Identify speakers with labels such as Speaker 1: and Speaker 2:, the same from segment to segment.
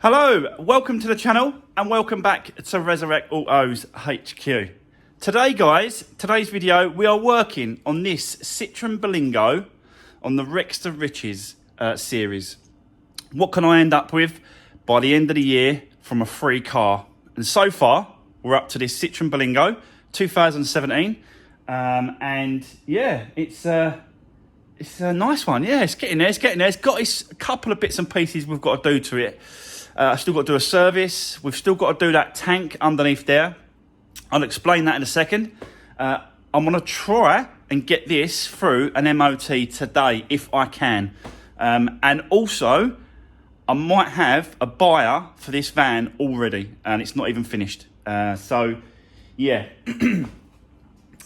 Speaker 1: Hello, welcome to the channel and welcome back to Resurwreck Autos HQ. Today guys, today's video, we are working on this Citroen Berlingo on the Wrecks to Riches series. What can I end up with by the end of the year from a free car? And so far, we're up to this Citroen Berlingo 2017. And yeah, it's a nice one. Yeah, it's getting there, It's got a couple of bits and pieces we've got to do to it. I've still got to do a service. We've still got to do that tank underneath there. I'll explain that in a second. I'm going to try and get this through an MOT today, if I can. And also, I might have a buyer for this van already, and it's not even finished. So, yeah.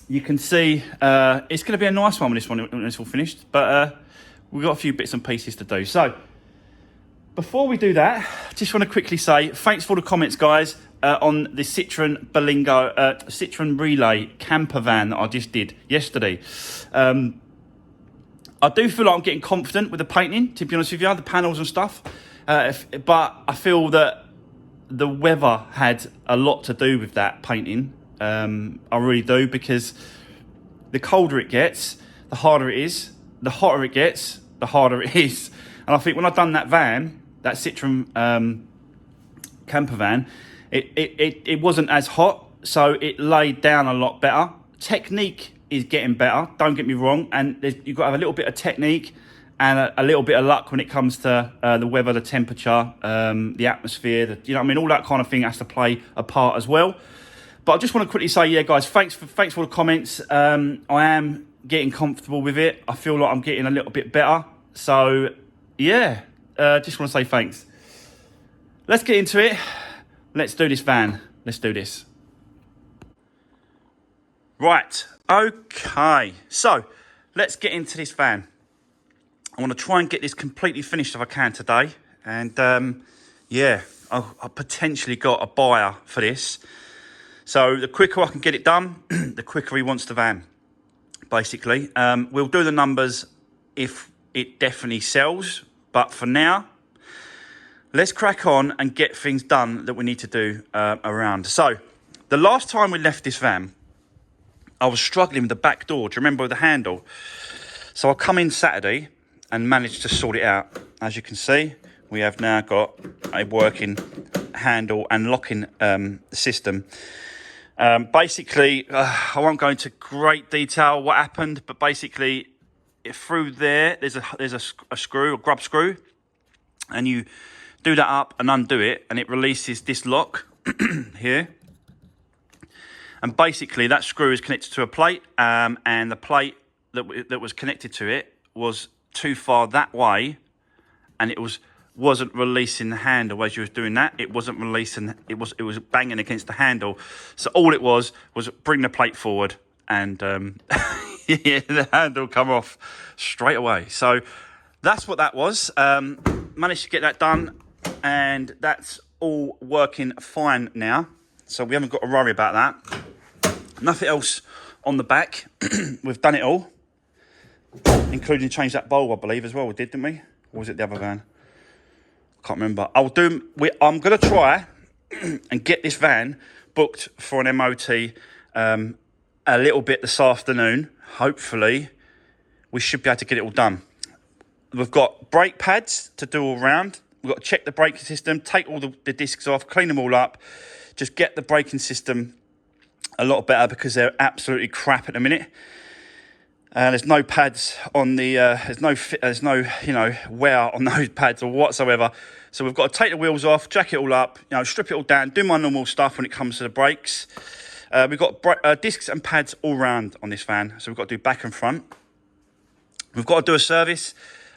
Speaker 1: You can see it's going to be a nice one when it's all finished. But we've got a few bits and pieces to do. So, before we do that, I just want to quickly say thanks for the comments, guys, on the Citroen Berlingo, Citroen Relay camper van that I just did yesterday. I do feel like I'm getting confident with the painting, to be honest with you, the panels and stuff. But I feel that the weather had a lot to do with that painting. I really do, because the colder it gets, the harder it is. The hotter it gets, the harder it is. And I think when I've done that van, that Citroen camper van, it wasn't as hot, so it laid down a lot better. Technique is getting better, don't get me wrong, and you've got to have a little bit of technique and a little bit of luck when it comes to the weather, the temperature, the atmosphere, you know what I mean, all that kind of thing has to play a part as well. But I just want to quickly say, yeah, guys, thanks for the comments. I am getting comfortable with it. I feel like I'm getting a little bit better. So, yeah, just want to say thanks. Let's get into it. Let's do this van. Let's do this. Right, okay. So, let's get into this van. I want to try and get this completely finished if I can today. And, yeah, I potentially got a buyer for this. So the quicker I can get it done, the quicker he wants the van, basically. We'll do the numbers if it definitely sells. But for now, let's crack on and get things done that we need to do around. So the last time we left this van, I was struggling with the back door. Do you remember the handle? So I come in Saturday and managed to sort it out. As you can see, we have now got a working handle and locking system. Basically, I won't go into great detail what happened, but basically, through there's a screw, a grub screw, and you do that up and undo it, and it releases this lock here. And basically, that screw is connected to a plate, and the plate that was connected to it was too far that way, and it wasn't releasing the handle as you was doing that. It wasn't releasing, it was banging against the handle. So all it was bring the plate forward, and yeah, the handle come off straight away. So that's what that was. Managed to get that done, and that's all working fine now. So we haven't got to worry about that. Nothing else on the back. We've done it all, including change that bulb, I believe, as well. We did, didn't we? Or was it the other van? Can't remember. I'm going to try and get this van booked for an MOT a little bit this afternoon. Hopefully, we should be able to get it all done. We've got brake pads to do all round. We've got to check the braking system, take all the discs off, clean them all up. Just get the braking system a lot better, because they're absolutely crap at the minute. There's no pads on the, there's no wear on those pads or whatsoever. So we've got to take the wheels off, jack it all up, strip it all down, do my normal stuff when it comes to the brakes. We've got discs and pads all round on this van. So we've got to do back and front. We've got to do a service.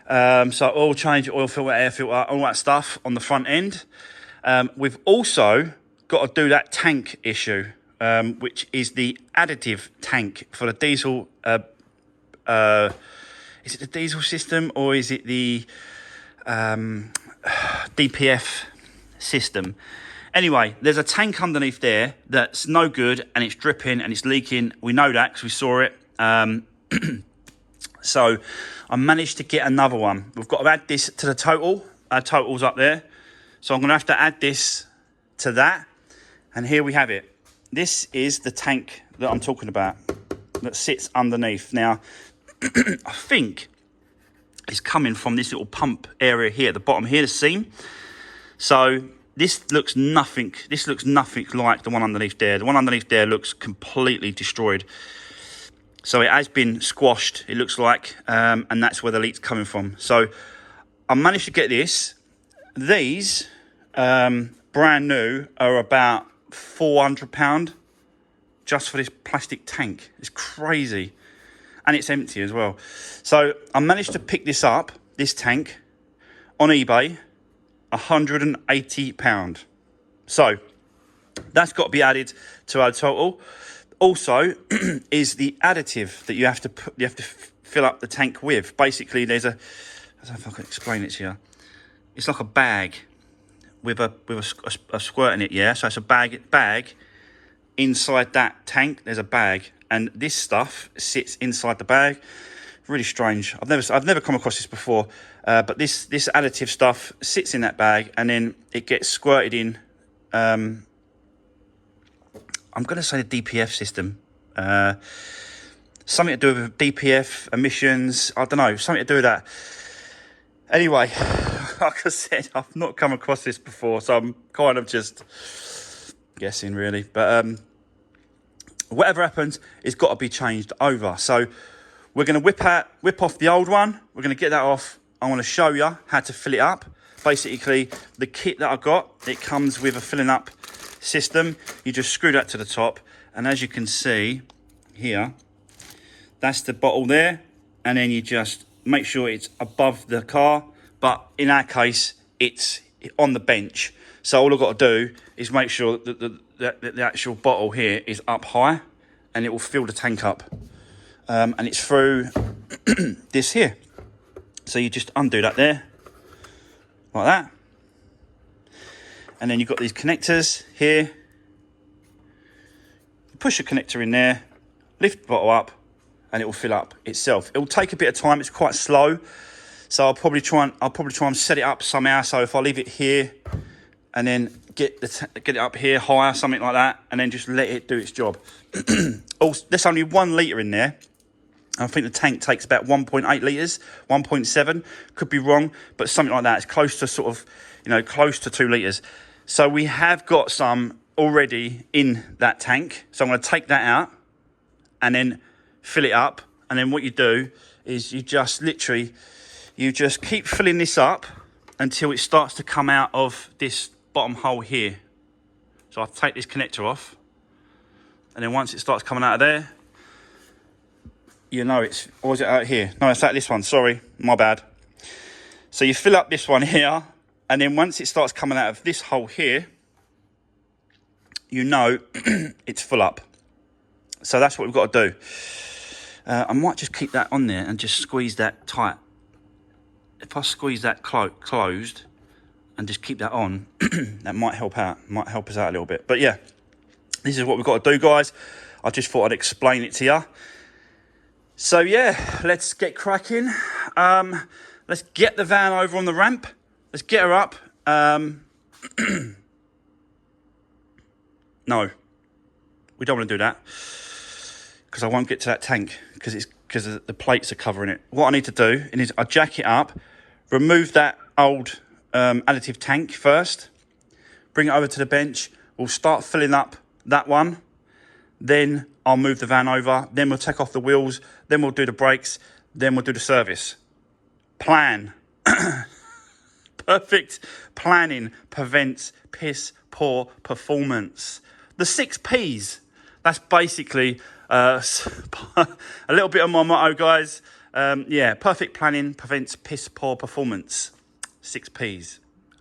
Speaker 1: So oil change, oil filter, air filter, all that stuff on the front end. We've also got to do that tank issue, which is the additive tank for the diesel. Is it the diesel system, or is it the DPF system? Anyway, there's a tank underneath there that's no good, and it's dripping and it's leaking. We know that because we saw it. So I managed to get another one. We've got to add this to the total. Our total's up there. So I'm going to have to add this to that. And here we have it. This is the tank that I'm talking about that sits underneath. Now, I think it's coming from this little pump area here at the bottom here, the seam. So this looks nothing like the one underneath there. The one underneath there looks completely destroyed. So it has been squashed, it looks like, and that's where the leak's coming from. So I managed to get this. These, brand new, are about £400 just for this plastic tank. It's crazy. And it's empty as well. So I managed to pick this up, this tank, on eBay, £180. So that's got to be added to our total. Also is the additive that you have to fill up the tank with. Basically, there's a, I don't know if I can explain it to you. It's like a bag with a squirt in it, yeah. So it's a bag inside that tank. There's a bag, and this stuff sits inside the bag. Really strange. I've never come across this before. But this additive stuff sits in that bag, and then it gets squirted in. I'm going to say the DPF system. Something to do with DPF emissions. I don't know. Something to do with that. Anyway, like I said, I've not come across this before, so I'm kind of just guessing, really. But whatever happens, it's got to be changed over. So we're going to whip off the old one. We're going to get that off. I want to show you how to fill it up. Basically, the kit that I got, it comes with a filling up system. You just screw that to the top, and as you can see here, that's the bottle there, and then you just make sure it's above the car, but in our case, it's on the bench. So all I've got to do is make sure that the actual bottle here is up high, and it will fill the tank up. And it's through this here. So you just undo that there, like that. And then you've got these connectors here. Push a connector in there, lift the bottle up, and it will fill up itself. It will take a bit of time. It's quite slow. So I'll probably try and set it up somehow. So if I leave it here and then get it up here higher, something like that, and then just let it do its job. Also, there's only 1 litre in there. I think the tank takes about 1.8 litres, 1.7. Could be wrong, but something like that. It's close to sort of, close to 2 litres. So we have got some already in that tank. So I'm going to take that out and then fill it up. And then what you do is you just keep filling this up until it starts to come out of this bottom hole here. So I'll take this connector off. And then once it starts coming out of there, or is it out here? No, it's out this one, sorry, my bad. So you fill up this one here, and then once it starts coming out of this hole here, it's full up. So that's what we've got to do. I might just keep that on there and just squeeze that tight. If I squeeze that closed and just keep that on, that might help out, might help us out a little bit. But yeah, this is what we've got to do, guys. I just thought I'd explain it to you. So yeah, let's get cracking. Let's get the van over on the ramp. Let's get her up. No, we don't want to do that because I won't get to that tank because the plates are covering it. What I need to do is I jack it up, remove that old additive tank first, bring it over to the bench. We'll start filling up that one. Then I'll move the van over. Then we'll take off the wheels. Then we'll do the brakes. Then we'll do the service. Plan. Perfect planning prevents piss poor performance. The 6 P's. That's basically a little bit of my motto, guys. Perfect planning prevents piss poor performance. 6 P's.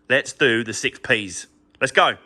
Speaker 1: Let's do the 6 P's. Let's go.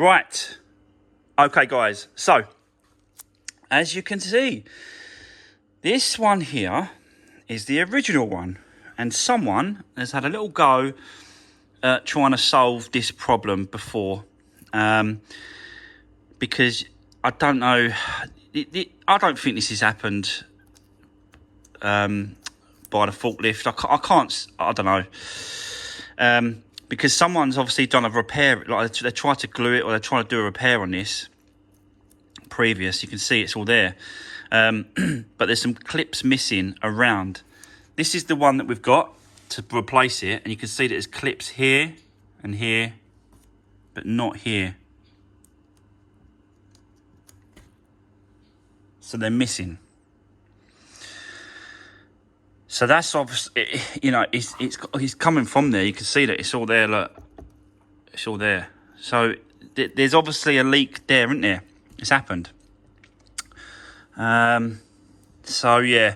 Speaker 1: Right. Okay, guys. So, as you can see, this one here is the original one. And someone has had a little go at trying to solve this problem before. Because I don't know, I don't think this has happened by the forklift. I don't know. Because someone's obviously done a repair, like they tried to glue it or they're trying to do a repair on this previous. You can see it's all there. But there's some clips missing around. This is the one that we've got to replace it. And you can see that there's clips here and here, but not here. So they're missing. So that's obviously, you know, it's coming from there. You can see that it's all there. Look, it's all there. So there's obviously a leak there, isn't there? It's happened. So yeah,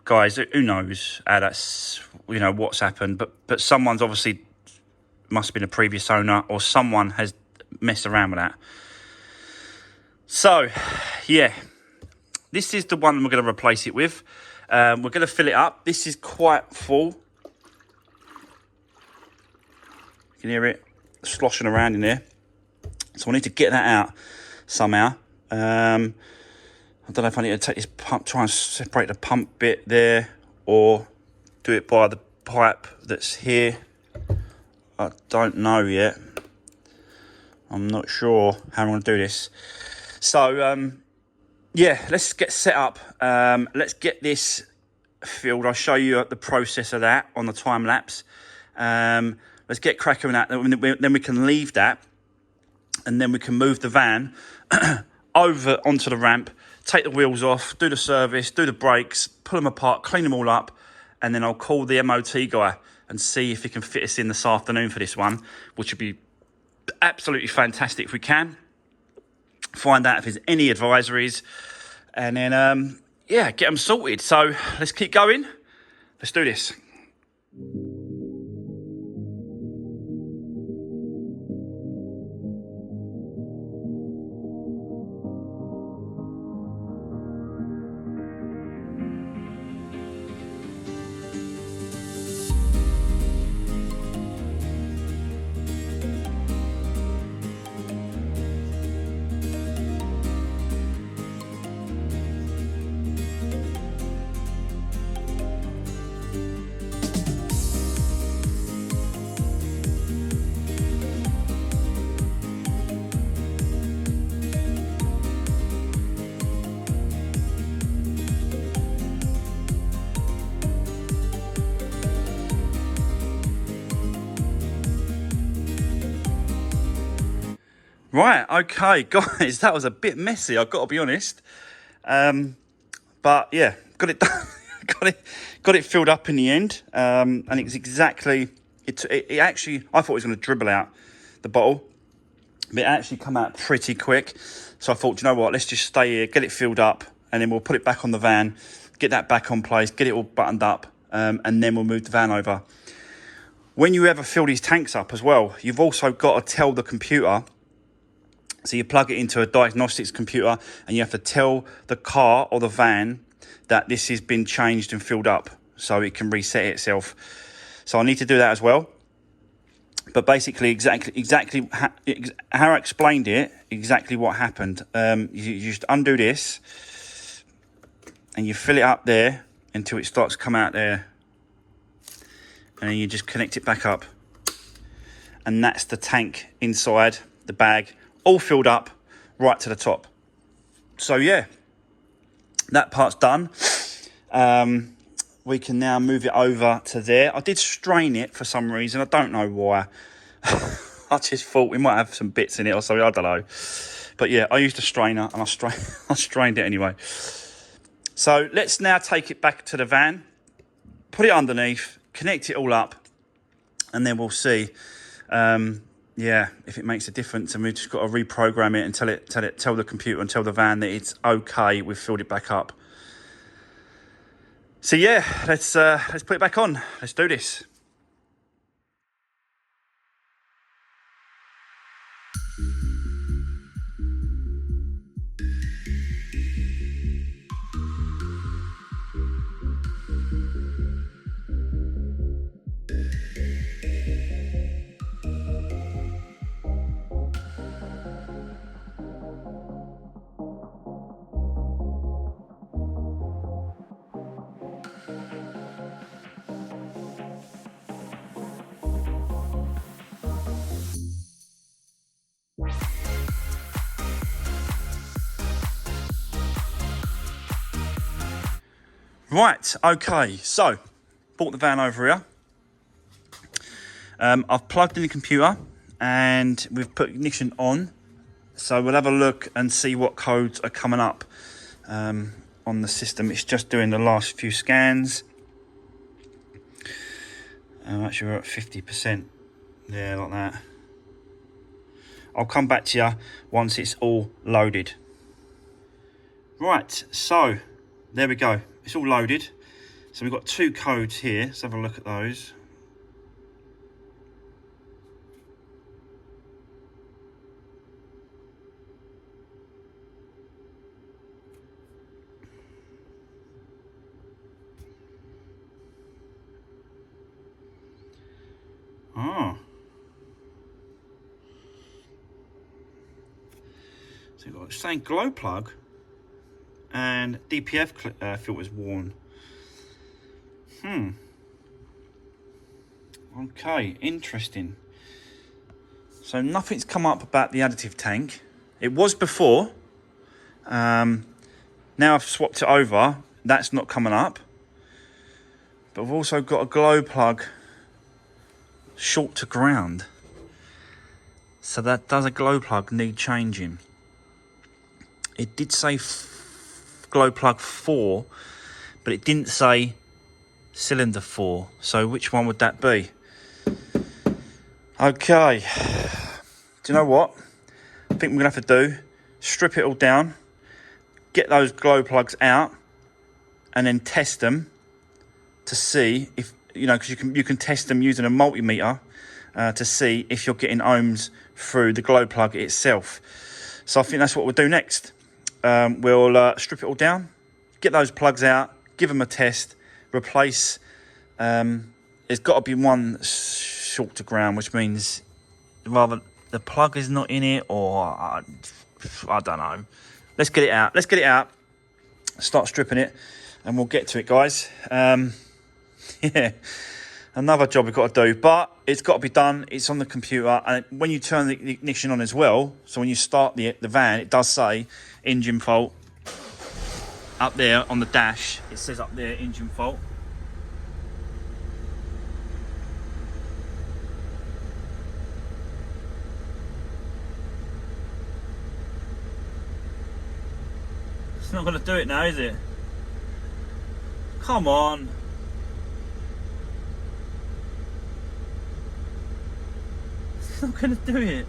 Speaker 1: guys, who knows how that's, you know, what's happened? But someone's obviously must have been a previous owner, or someone has messed around with that. So yeah, this is the one we're going to replace it with. We're going to fill it up. This is quite full. You can hear it sloshing around in there. So I need to get that out somehow. I don't know if I need to take this pump, try and separate the pump bit there, or do it by the pipe that's here. I don't know yet. I'm not sure how I'm going to do this. So, yeah, let's get set up. Let's get this filled. I'll show you the process of that on the time lapse. Let's get cracking with that. Then we can leave that, and then we can move the van over onto the ramp, take the wheels off, do the service, do the brakes, pull them apart, clean them all up, and then I'll call the MOT guy and see if he can fit us in this afternoon for this one, which would be absolutely fantastic if we can. Find out if there's any advisories, and then, yeah, get them sorted. So let's keep going. Let's do this. Right, okay, guys, that was a bit messy, I've got to be honest. But yeah, got it done. got it filled up in the end. And it's exactly, it actually, I thought it was going to dribble out the bottle, but it actually come out pretty quick. So I thought, you know what, let's just stay here, get it filled up, and then we'll put it back on the van, get that back on place, get it all buttoned up, and then we'll move the van over. When you ever fill these tanks up as well, you've also got to tell the computer. So you plug it into a diagnostics computer, and you have to tell the car or the van that this has been changed and filled up, so it can reset itself. So I need to do that as well. But basically, exactly how I explained it, exactly what happened. You just undo this, and you fill it up there until it starts to come out there, and then you just connect it back up, and that's the tank inside the bag, all filled up right to the top. So yeah, that part's done. We can now move it over to there. I did strain it for some reason. I don't know why. I just thought we might have some bits in it or something. I don't know. But yeah, I used a strainer and I strained it anyway. So let's now take it back to the van, put it underneath, connect it all up, and then we'll see. Yeah, if it makes a difference, and we've just got to reprogram it and tell the computer and tell the van that it's okay. We've filled it back up. So yeah, let's put it back on. Let's do this. Right, okay, so brought the van over here. I've plugged in the computer and we've put ignition on. So we'll have a look and see what codes are coming up on the system. It's just doing the last few scans. Actually, we're at 50%. Yeah, like that. I'll come back to you once it's all loaded. Right, so there we go. It's all loaded. So we've got 2 codes here. Let's have a look at those. Oh. So you've got saying glow plug and DPF filters worn. Okay, interesting. So nothing's come up about the additive tank. It was before. Now I've swapped it over. That's not coming up. But I've also got a glow plug short to ground. So that does a glow plug need changing. It did say glow plug 4, but it didn't say cylinder 4. So which one would that be? Okay. Do you know what? I think we're gonna have to do, strip it all down, get those glow plugs out, and then test them to see if, you know, because you can test them using a multimeter to see if you're getting ohms through the glow plug itself. So I think that's what we'll do next. We'll strip it all down, get those plugs out, give them a test, replace. There's got to be one short to ground, which means rather the plug is not in it, or I don't know. Let's get it out. Let's get it out. Start stripping it, and we'll get to it, guys. Yeah, another job we've got to do, but it's got to be done. It's on the computer, and when you turn the ignition on as well, so when you start the van, it does say engine fault up there on the dash. It says up there engine fault. It's not going to do it now, is it? Come on. It's not going to do it.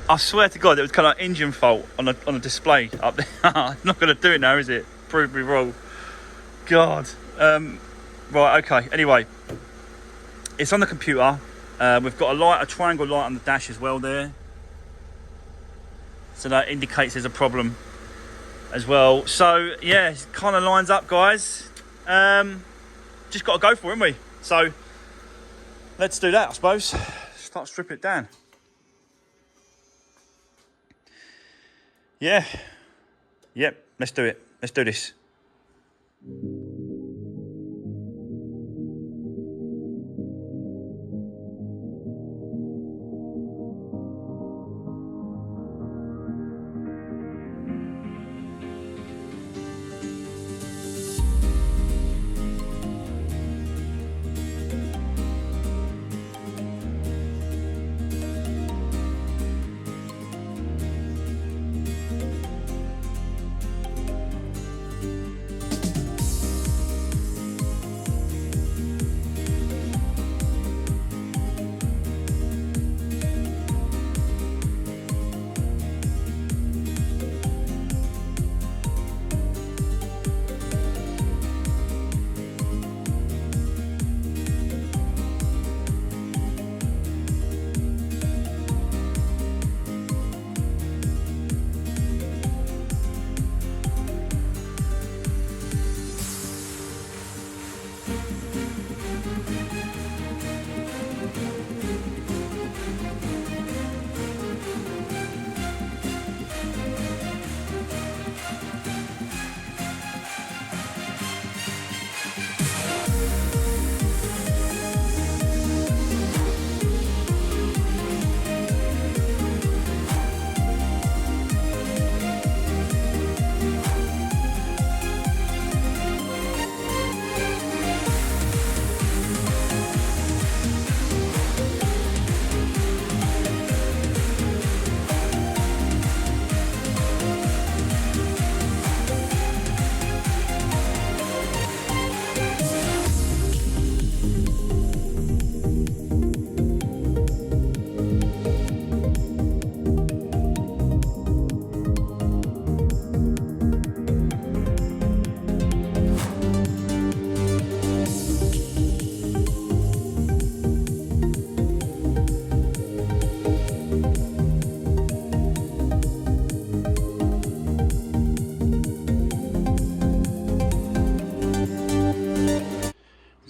Speaker 1: I swear to God, it was kind of engine fault on a display up there. It's not going to do it now, is it? Prove me wrong. God. Right, okay. Anyway, it's on the computer. We've got a triangle light on the dash as well there. So that indicates there's a problem as well. So, yeah, it kind of lines up, guys. Just got to go for it, haven't we? So, let's do that, I suppose. Start stripping it down. Yeah. Yep, let's do it. Let's do this.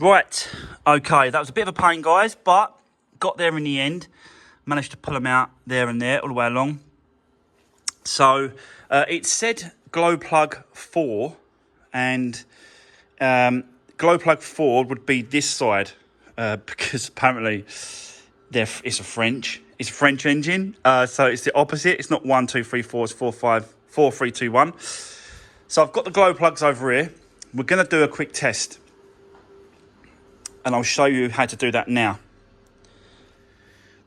Speaker 1: Right, okay, that was a bit of a pain, guys, but got there in the end. Managed to pull them out there and there all the way along. So it said glow plug 4, and glow plug 4 would be this side, because apparently it's a French engine. So it's the opposite. It's not 1, 2, 3, 4. It's 4, 5, 4, 3, 2, 1. So I've got the glow plugs over here. We're going to do a quick test, and I'll show you how to do that now.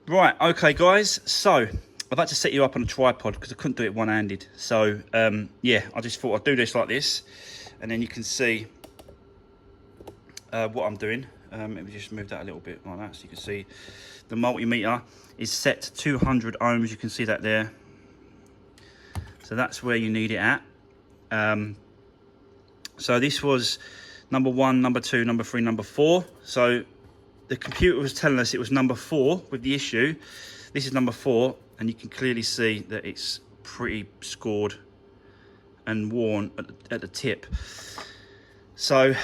Speaker 1: Right, okay, guys. So I've had to set you up on a tripod because I couldn't do it one-handed. So yeah, I just thought I'd do this like this, and then you can see what I'm doing. Let me just move that a little bit like that, so you can see the multimeter is set to 200 ohms. You can see that there. So that's where you need it at. So this was number 1, number 2, number 3, number 4. So the computer was telling us it was number 4 with the issue. This is number 4, and you can clearly see that it's pretty scored and worn at the tip. So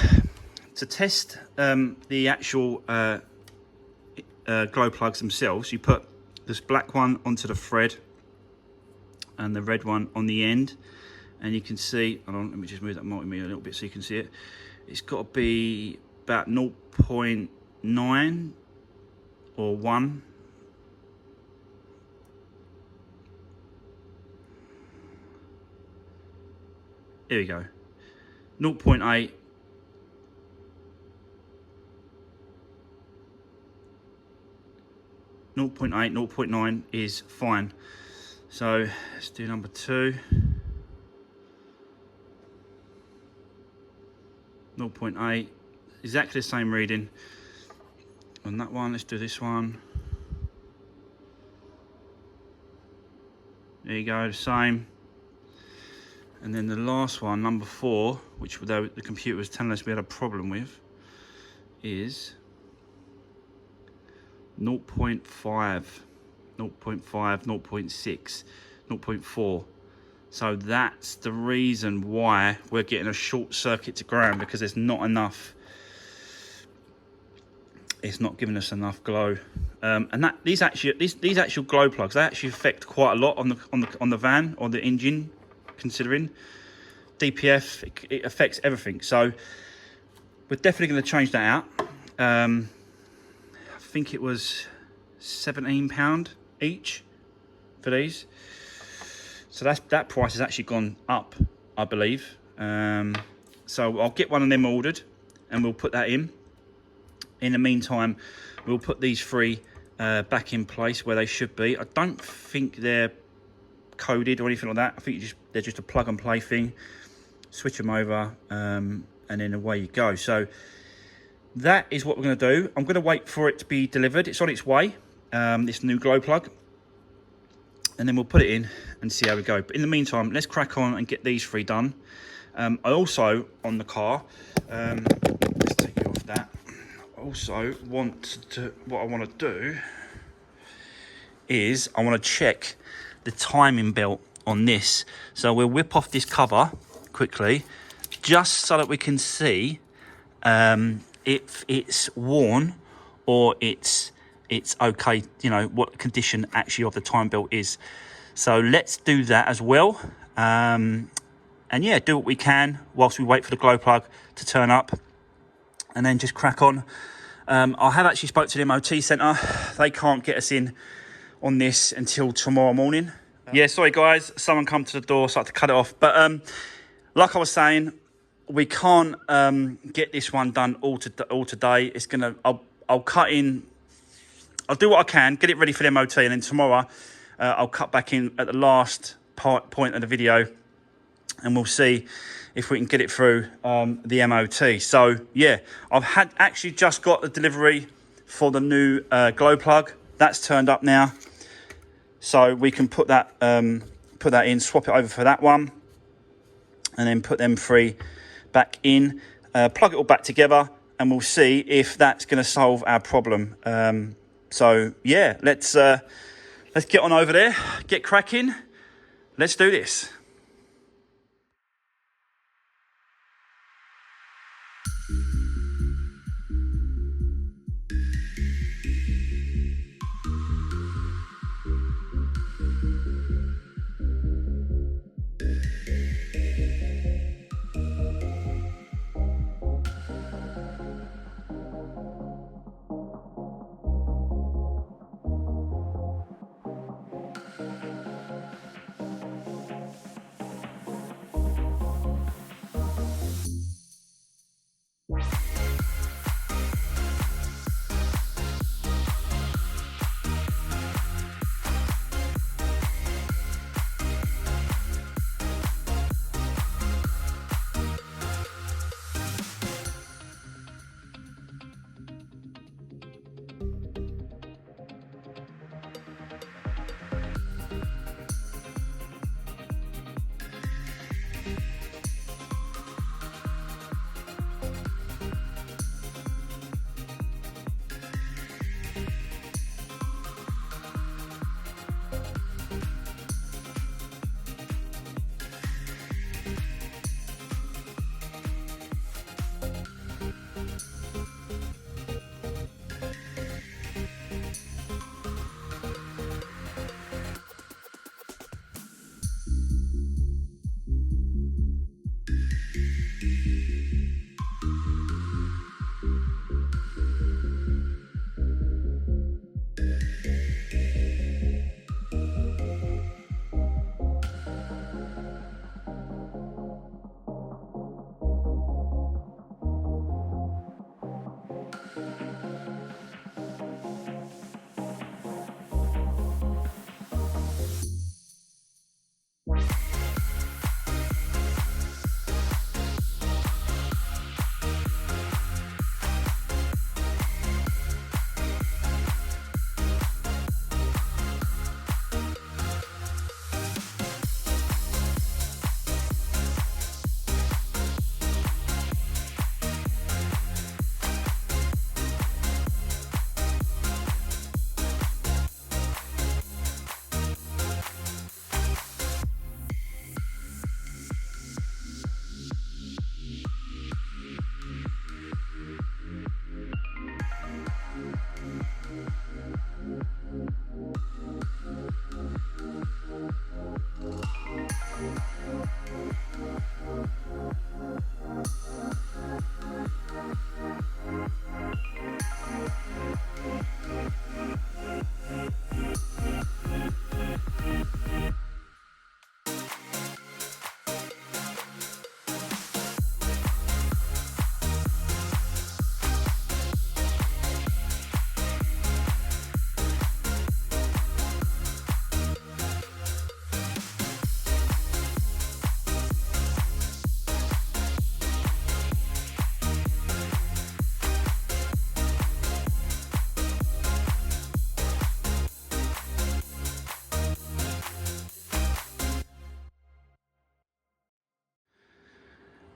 Speaker 1: to test the actual glow plugs themselves, you put this black one onto the thread and the red one on the end, and you can see, hold on, let me just move that multimeter a little bit so you can see it. It's got to be about 0.9 or 1. Here we go. 0.8. 0.8, 0.9 is fine. So let's do number 2. 0.8, exactly the same reading on that one. Let's do this one. There you go, the same. And then the last one, number 4, which the computer was telling us we had a problem with, is 0.5, 0.5, 0.6, 0.4. So that's the reason why we're getting a short circuit to ground, because there's not enough. It's not giving us enough glow, and that these actual glow plugs, they actually affect quite a lot on the van or the engine. Considering DPF, it affects everything. So we're definitely going to change that out. I think it was £17 each for these. So that price has actually gone up, I believe. So I'll get one of them ordered, and we'll put that in. In the meantime, we'll put these 3 back in place where they should be. I don't think they're coded or anything like that. I think they're just a plug and play thing. Switch them over, and then away you go. So that is what we're going to do. I'm going to wait for it to be delivered. It's on its way, this new glow plug, and then we'll put it in and see how we go. But in the meantime, let's crack on and get these 3 done. I also, on the car, let's take it off that. I also what I want to do is I want to check the timing belt on this. So we'll whip off this cover quickly, just so that we can see if it's worn or it's okay, you know, what the condition actually of the time belt is. So let's do that as well, and yeah, do what we can whilst we wait for the glow plug to turn up, and then just crack on. I have actually spoke to the MOT centre. They can't get us in on this until tomorrow morning. Yeah, sorry guys, someone come to the door, so I had to cut it off. But like I was saying, we can't get this one done all today. It's gonna, I'll cut in, I'll do what I can, get it ready for the MOT, and then tomorrow I'll cut back in at the last point of the video, and we'll see if we can get it through the MOT. So yeah, I've actually just got the delivery for the new glow plug. That's turned up now, so we can put that in, swap it over for that one, and then put them 3 back in, plug it all back together, and we'll see if that's going to solve our problem. So yeah, let's get on over there, get cracking. Let's do this.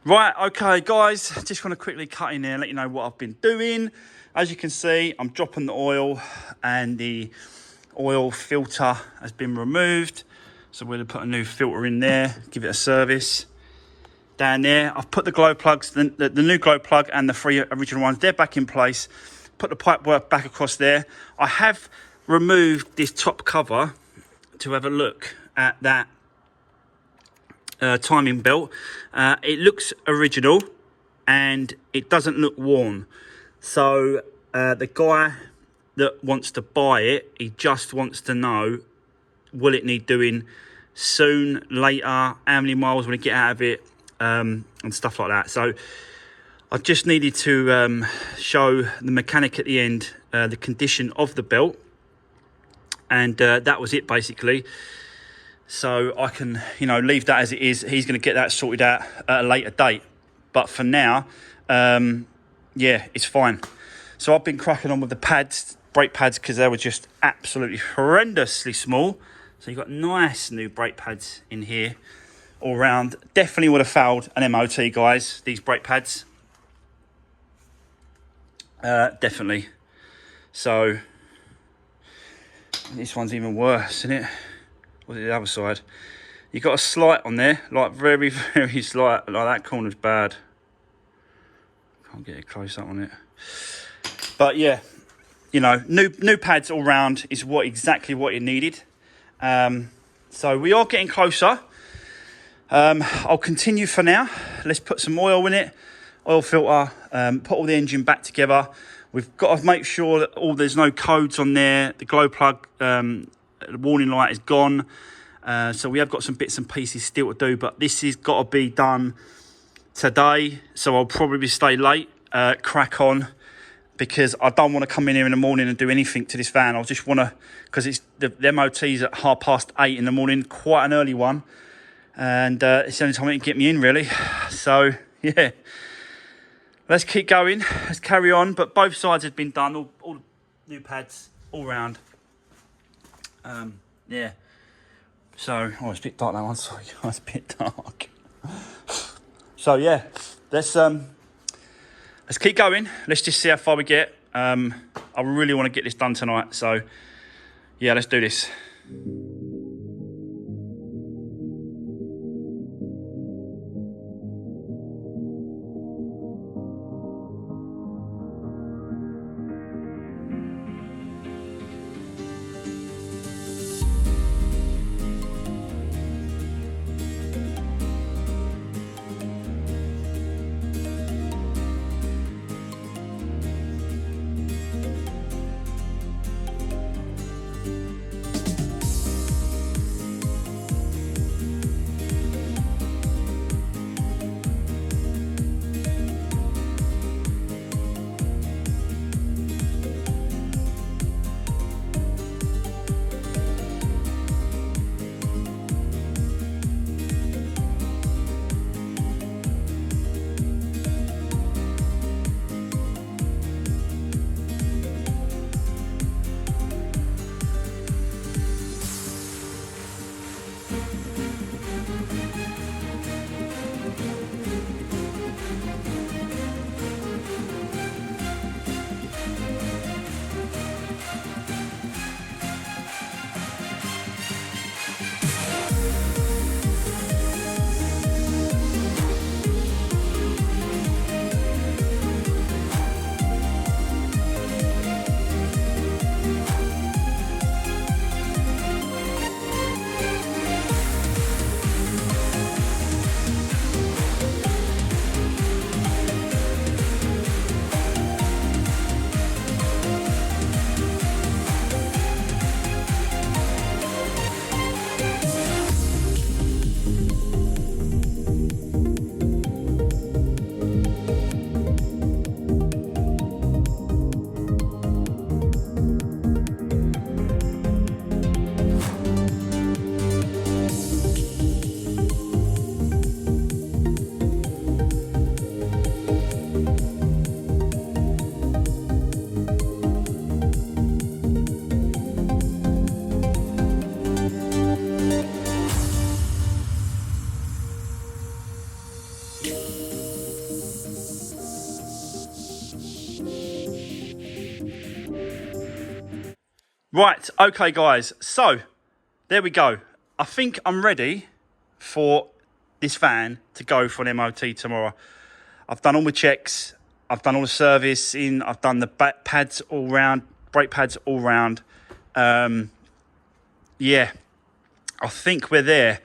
Speaker 1: Right, okay, guys, just want to quickly cut in there and let you know what I've been doing. As you can see, I'm dropping the oil and the oil filter has been removed. So we're going to put a new filter in there, give it a service. Down there, I've put the glow plugs, the new glow plug and the 3 original ones, they're back in place. Put the pipework back across there. I have removed this top cover to have a look at that timing belt. It looks original and it doesn't look worn. So the guy that wants to buy it, he just wants to know, will it need doing soon, later, how many miles will it get out of it, and stuff like that. So I just needed to show the mechanic at the end the condition of the belt, and that was it basically. So I can, you know, leave that as it is. He's going to get that sorted out at a later date. But for now, yeah, it's fine. So I've been cracking on with the pads, brake pads, because they were just absolutely horrendously small. So you've got nice new brake pads in here all round. Definitely would have failed an MOT, guys, these brake pads. Definitely. So this one's even worse, isn't it? What's the other side? You got a slight on there, like very, very slight. Like that corner's bad. Can't get it close up on it. But yeah, you know, new pads all round is exactly what it needed. So we are getting closer. I'll continue for now. Let's put some oil in it, oil filter, put all the engine back together. We've got to make sure that there's no codes on there. The glow plug, the warning light is gone. So we have got some bits and pieces still to do, but this has got to be done today. So I'll probably stay late, crack on, because I don't want to come in here in the morning and do anything to this van. I just want to, because it's the MOT's at 8:30 in the morning, quite an early one. And it's the only time it can get me in, really. So, yeah. Let's keep going. Let's carry on. But both sides have been done. All new pads all round. Yeah. So, oh, it's a bit dark that one. Sorry, guys, it's a bit dark. So, yeah. Let's keep going. Let's just see how far we get. I really want to get this done tonight. So, yeah, let's do this. Right, okay guys, so there we go. I think I'm ready for this van to go for an MOT tomorrow. I've done all my checks, I've done all the servicing, I've done the back pads all round, brake pads all round. Yeah, I think we're there.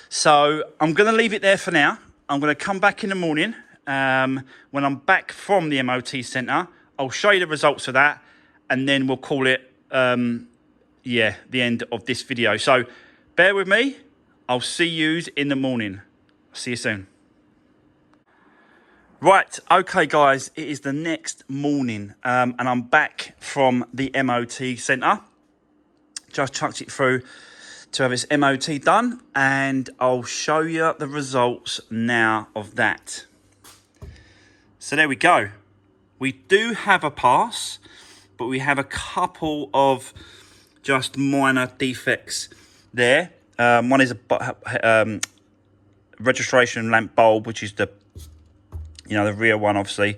Speaker 1: So I'm going to leave it there for now. I'm going to come back in the morning. When I'm back from the MOT centre, I'll show you the results of that, and then we'll call it, yeah, the end of this video. So bear with me. I'll see you in the morning. See you soon. Right, okay guys, it is the next morning, and I'm back from the MOT centre. Just chucked it through to have its MOT done, and I'll show you the results now of that. So there we go. We do have a pass, but we have a couple of just minor defects there. One is a registration lamp bulb, which is the, you know, the rear one, obviously.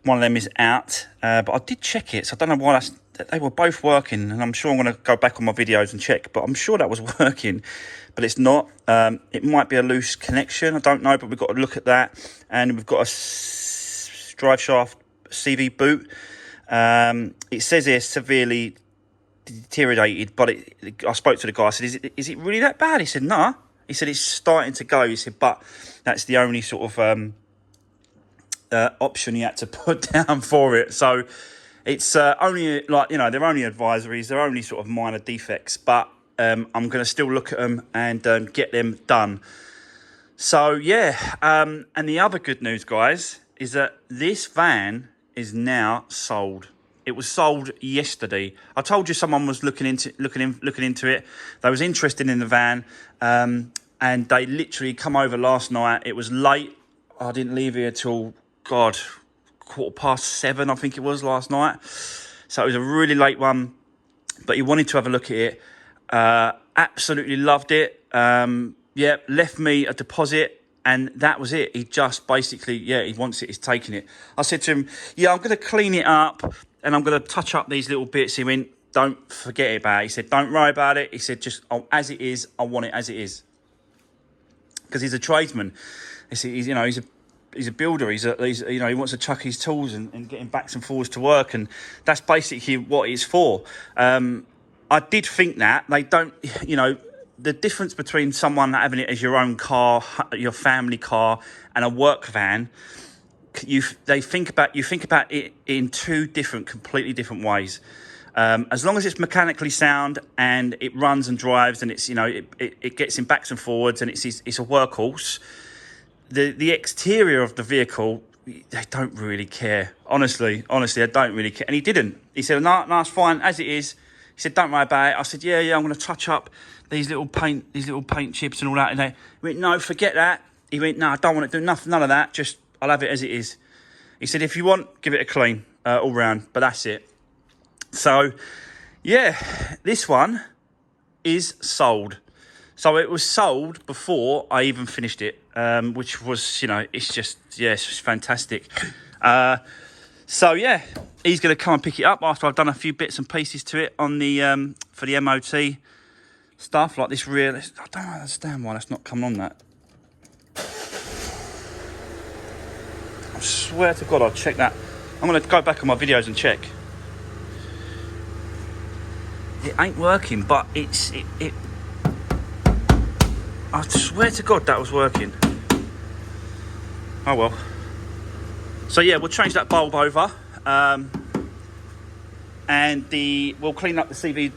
Speaker 1: One of them is out, but I did check it, so I don't know why they were both working, and I'm sure I'm going to go back on my videos and check, but I'm sure that was working, but it's not. It might be a loose connection, I don't know, but we've got to look at that. And we've got a drive shaft CV boot. It says here severely deteriorated, but I spoke to the guy, I said, is it really that bad? He said, no. He said, it's starting to go. He said, but that's the only sort of option he had to put down for it. So it's only, like, you know, they're only advisories, they're only sort of minor defects, but I'm going to still look at them and get them done. So yeah, and the other good news, guys, is that this van is now sold. It was sold yesterday. I told you someone was looking into it. They was interested in the van, and they literally come over last night. It was late. I didn't leave here till, God, 7:15, I think it was, last night. So it was a really late one, but he wanted to have a look at it. Absolutely loved it. Yeah, left me a deposit, and that was it. He just basically, yeah, he wants it, he's taking it. I said to him, yeah, I'm going to clean it up, and I'm going to touch up these little bits. He went, don't forget about it. He said, don't worry about it. He said, just as it is, I want it as it is. Because he's a tradesman. He's, you know, he's a builder. He's you know, he wants to chuck his tools and get him backs and forwards to work, and that's basically what it's for. I did think that they don't, you know, the difference between someone having it as your own car, your family car, and a work van, you think about it in two completely different ways. As long as it's mechanically sound and it runs and drives, and it's, you know, it gets in backs and forwards, and it's a workhorse. The exterior of the vehicle, they don't really care. Honestly, they don't really care. And he didn't. He said, no, it's fine as it is. He said, don't worry about it. I said, yeah, I'm going to touch up these little paint chips and all that. And he went, no, forget that. He went, no, I don't want to do none of that. Just, I'll have it as it is. He said, if you want, give it a clean all round, but that's it. So, yeah, this one is sold. So it was sold before I even finished it, which was, you know, it's just, yeah, it's just fantastic. So yeah, he's going to come and pick it up after I've done a few bits and pieces to it on the for the MOT stuff, like this rear. I don't understand why that's not coming on that. I swear to God, I'll check that. I'm going to go back on my videos and check. It ain't working, but it I swear to God that was working. Oh well. So yeah, we'll change that bulb over, and we'll clean up the CV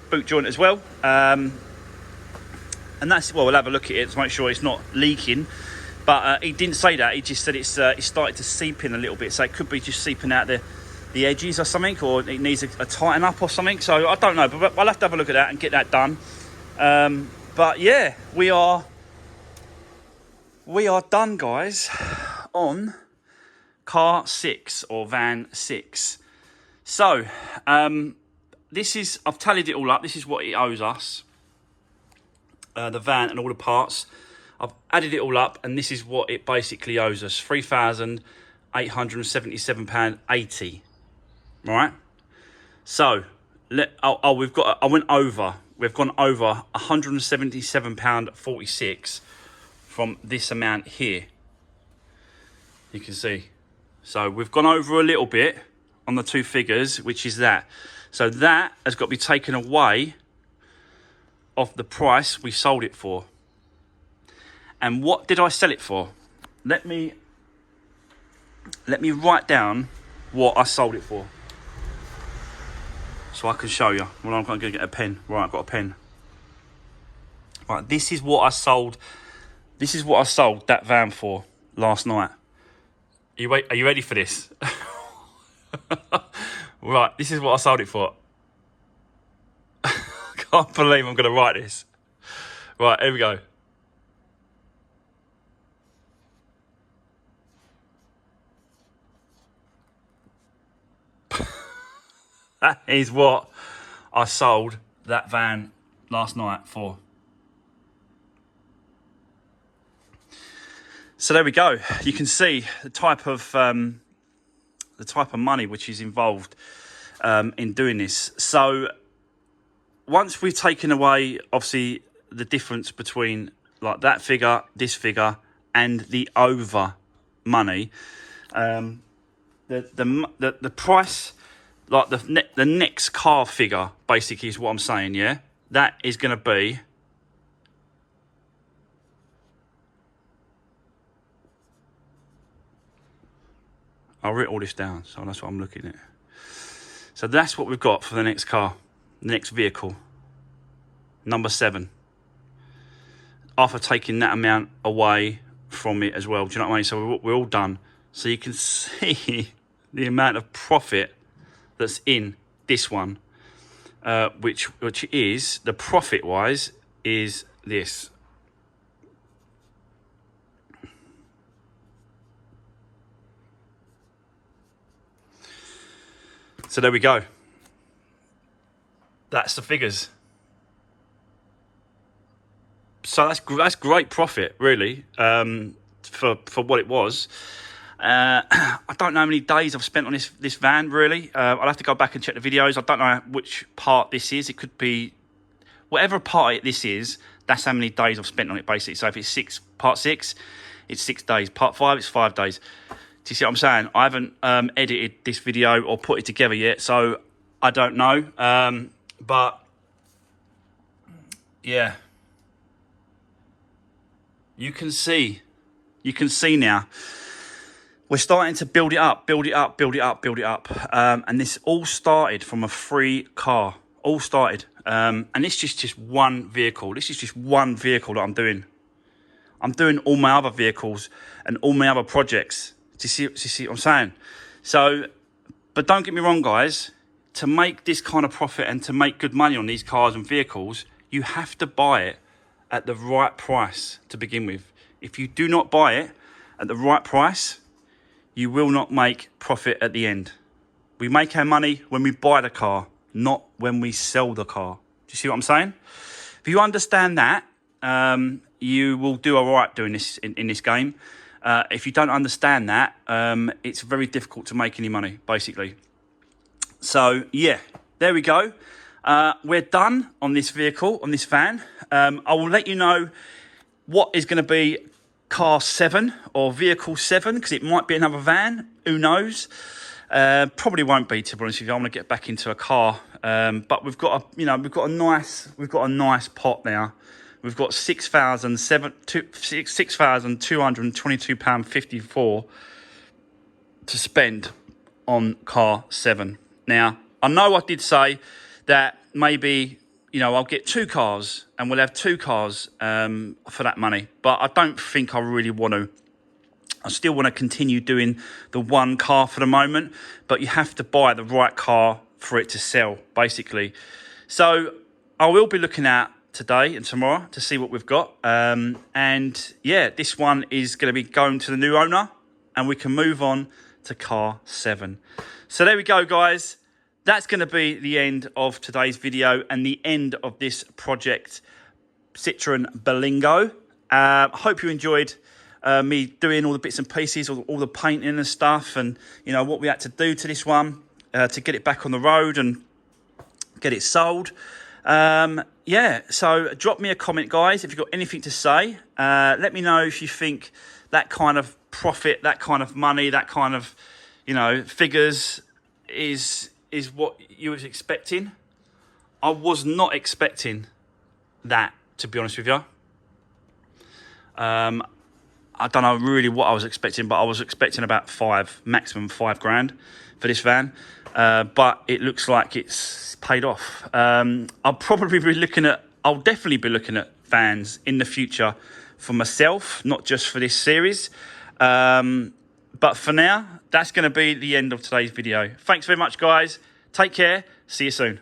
Speaker 1: boot joint as well. And that's, well, we'll have a look at it to make sure it's not leaking. But he didn't say that. He just said it's started to seep in a little bit, so it could be just seeping out the edges or something, or it needs a tighten up or something. So I don't know, but I'll have to have a look at that and get that done. But yeah, we are done, guys, on car 6 or van 6. So this is, I've tallied it all up. This is what it owes us, the van and all the parts. I've added it all up, and this is what it basically owes us: £3,877.80. Right. So we've got. I went over. We've gone over £177.46 from this amount here. You can see. So we've gone over a little bit on the two figures, which is that. So that has got to be taken away of the price we sold it for. And what did I sell it for? Let me write down what I sold it for, so I can show you. Well, I'm going to get a pen. Right, I've got a pen. Right, this is what I sold. This is what I sold that van for last night. Are you ready for this? Right, this is what I sold it for. I can't believe I'm going to write this. Right, here we go. That is what I sold that van last night for. So there we go. You can see the type of money which is involved in doing this. So once we've taken away, obviously, the difference between like that figure, this figure, and the over money, the price. Like the next car figure, basically, is what I'm saying, yeah? That is going to be... I'll write all this down, so that's what I'm looking at. So that's what we've got for the next car, the next vehicle. Number 7. After taking that amount away from it as well. Do you know what I mean? So we're all done. So you can see the amount of profit that's in this one, which is, the profit wise, is this. So there we go. That's the figures. So that's great profit, really, for what it was. I don't know how many days I've spent on this van, really. I'll have to go back and check the videos. I don't know which part this is. It could be whatever part this is. That's how many days I've spent on it, basically. So if it's part 6, it's 6 days. Part 5, it's 5 days. Do you see what I'm saying? I haven't edited this video or put it together yet, so I don't know. But yeah, you can see now. We're starting to build it up. And this all started from a free car. All started. And it's just one vehicle. This is just one vehicle that I'm doing. I'm doing all my other vehicles and all my other projects. Do you see what I'm saying? So, but don't get me wrong, guys. To make this kind of profit and to make good money on these cars and vehicles, you have to buy it at the right price to begin with. If you do not buy it at the right price, you will not make profit at the end. We make our money when we buy the car, not when we sell the car. Do you see what I'm saying? If you understand that, you will do all right doing this in this game. If you don't understand that, it's very difficult to make any money, basically. So, yeah, there we go. We're done on this vehicle, on this van. I will let you know what is going to be car 7 or vehicle 7, because it might be another van. Who knows? Probably won't be, to be honest with you. I'm going to get back into a car, but we've got a nice pot now. We've got £6,222.54 to spend on car 7. Now, I know I did say that maybe, I'll get 2 cars and we'll have 2 cars for that money. But I don't think I really want to. I still want to continue doing the one car for the moment. But you have to buy the right car for it to sell, basically. So I will be looking at today and tomorrow to see what we've got. And yeah, this one is going to be going to the new owner. And we can move on to car 7. So there we go, guys. That's going to be the end of today's video and the end of this project, Citroen Berlingo. I hope you enjoyed me doing all the bits and pieces, all the painting and stuff, and what we had to do to this one to get it back on the road and get it sold. Yeah, so drop me a comment, guys, if you've got anything to say. Let me know if you think that kind of profit, that kind of money, that kind of, you know, figures is what you was expecting. I was not expecting that, to be honest with you. I don't know really what I was expecting, but I was expecting about maximum 5 grand for this van. But it looks like it's paid off. I'll definitely be looking at vans in the future for myself, not just for this series. But for now, that's going to be the end of today's video. Thanks very much, guys. Take care. See you soon.